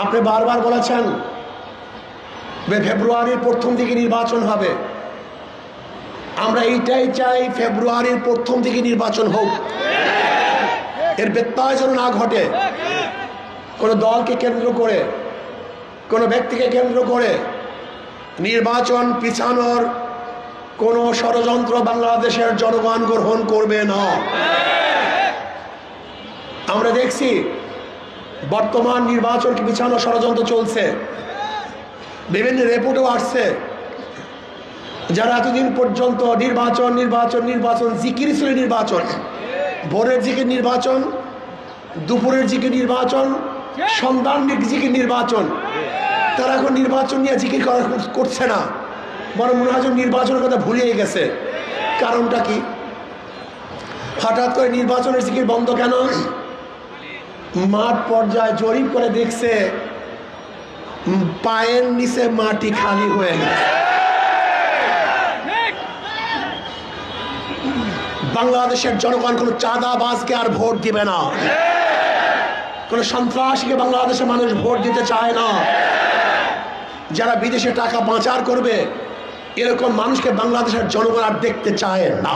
আপনি বারবার বলেছেন ফেব্রুয়ারির প্রথম দিকে নির্বাচন হবে। আমরা এইটাই চাই, ফেব্রুয়ারির প্রথম দিকে নির্বাচন হোক, এর ব্যত্যয় যেন না ঘটে। কোনো দলকে কেন্দ্র করে, কোনো ব্যক্তিকে কেন্দ্র করে নির্বাচন পিছানোর কোনো ষড়যন্ত্র বাংলাদেশের জনগণ গ্রহণ করবে না। আমরা দেখছি বর্তমান নির্বাচনকে পিছানো ষড়যন্ত্র চলছে, বিভিন্ন রিপোর্টও আসছে। যারা এতদিন পর্যন্ত নির্বাচন নির্বাচন নির্বাচন জিকির ছিল, নির্বাচন ভোরের জিকির নির্বাচন, দুপুরের জিকির নির্বাচন, সন্ধ্যার জিকির নির্বাচন, তারা এখন নির্বাচন নিয়ে জিকির করছে না, বরং মনে হয় নির্বাচনের কথা ভুলিয়ে গেছে। কারণটা কি? হঠাৎ করে নির্বাচনের জিকির বন্ধ কেন? মাঠ পর্যায়ে জরিপ করে দেখছে পায়ের নিচে মাটি খালি হয়ে গেছে। বাংলাদেশের জনগণ কোনো চাঁদাবাজকে আর ভোট দিবে না, কোনো সন্ত্রাসীকে বাংলাদেশের মানুষ ভোট দিতে চায় না। যারা বিদেশে টাকা পাচার করবে এরকম মানুষকে বাংলাদেশের জনগণ আর দেখতে চায় না।